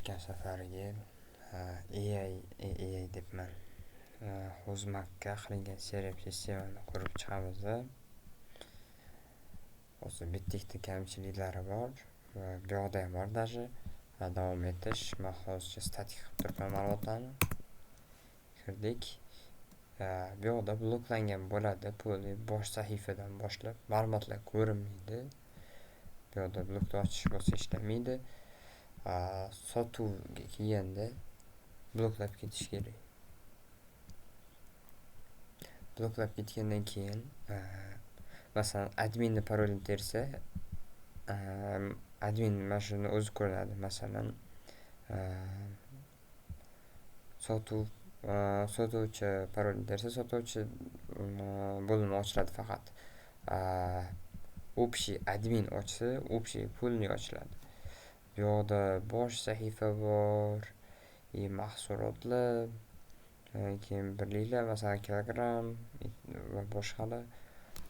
O'tgan safargi AI debman. O'zmakka qilingan seriyal sistemani ko'rib chiqamiz. O'zi bitta ikkita kamchiliklari bor va bu yoqda ham bor даже. Davom etish, men hozircha statik qilib turibman ma'lumotlarni. Kirdik. Bu yoqda bloklangan bo'ladi. Bosh sahifadan boshlab ma'lumotlar ko'rinmaydi. Bu yoqda blokni ochish bo'lsa ishlamaydi. Sotuvga kelganda bloklab ketish kerak. Bloklab ketgandan keyin masalan adminni parolini tersa, admin mana shuni o'zi ko'radi. Masalan, sotuvchi parolini tersa, sotuvchi bo'limi ochiladi faqat. Общий admin ochsa, общий pulni ochiladi. Bu yoqda bosh sahifa bor, mahsulotlar, keyin birliklar, masalan kilogramm va boshqalar,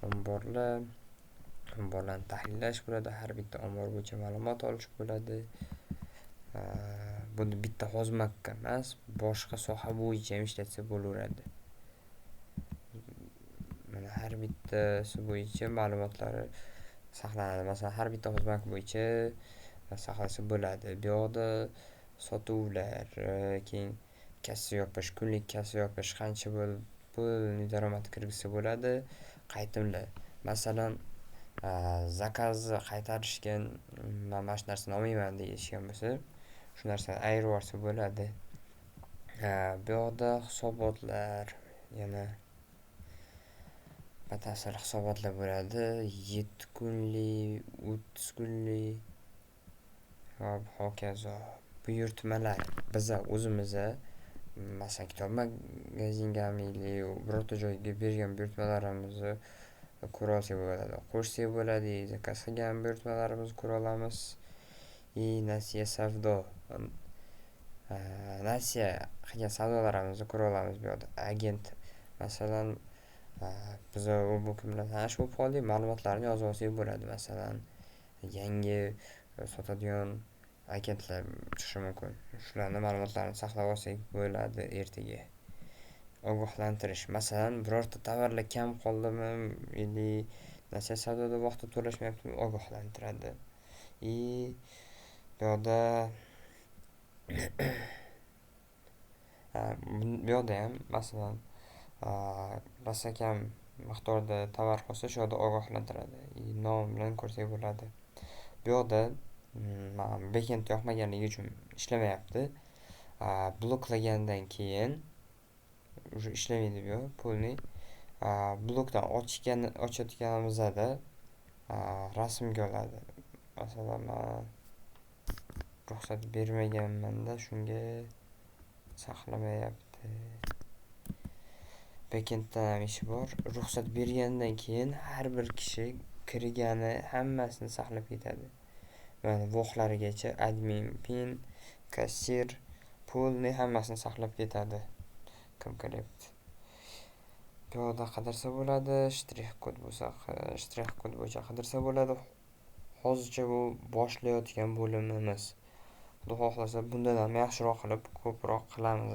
omborlarni tahlillash bo'ladi, har bitta ombor bo'yicha ma'lumot olish bo'ladi. Buni bitta xozmakka emas, boshqa soha bo'yicha ham ishlatsa bo'laveradi. Mana har bittasi bo'yicha ma'lumotlari saqlanadi. Masalan, har bitta xozmak bo'yicha saqlasa bo'ladi. Bu yoqda sotuvlar, keyin kassa yopish, kunlik kassa yopish, qancha pul daromad kirgizsa bo'ladi, qaytimlar. Masalan, zakazni qaytarishgan, men mana shu narsani olmayman deyishgan bo'lsa, shu narsani ayirib yuborsa bo'ladi. Bu yoqda hisobotlar, yana batafsil hisobotlar bo'ladi. 7 kunlik, 30 kunlik va hokazo. Buyurtmalar biz o'zimiz masalan kitob magazinga birorta joyga bergan buyurtmalarimizni ko'ra olsak bo'ladi. Qo'shsak bo'ladi, zakaz qilgan buyurtmalarimizni ko'ra olamiz. Nasiya savdo. Nasiya qilgan savdolarimizni ko'ra olamiz. Bu yoqda agent, masalan, biz bu kim bilan tanish bo'lib qoldik, ma'lumotlarni yozib olsak bo'ladi. Masalan, yangi sotadigan agentlar chiqishi mumkin. Shularning ma'lumotlarini saqlab olsak bo'ladi ertaga. Ogohlantirish. Masalan, birorta tovarlar kam qoldimi, yoki nasiya savdoda vaqtida to'lashmayaptimi, ogohlantiradi. Bu yoqda bu yoqda ham masalan rosa kam miqdorda tovar qolsa, shu yoqda ogohlantiradi. Nom bilan ko'rsak bo'ladi. Bu yoqda backend yoqmaganligi uchun ishlamayapti. Bloklagandan keyin ishlamaydi bu pulni. Blokdan ochayotganimizda rasmga oladi. Masalan, ruxsat bermaganmanda, shunga saqlamayapti. Backenddan ham ishi bor. Ruxsat bergandan keyin har bir kishi kirgani hammasini saqlab ketadi. Mana voqlarigacha admin, pin, kassir, pulni hammasini saqlab ketadi. Kim qilyapti? Bu yoqda qidirsa bo'ladi, shtrix kod bo'yicha qidirsa bo'ladi. Hozircha bu boshlayotgan bo'limimiz. Xudo xohlasa bundan ham yaxshiroq qilib ko'proq qilamiz.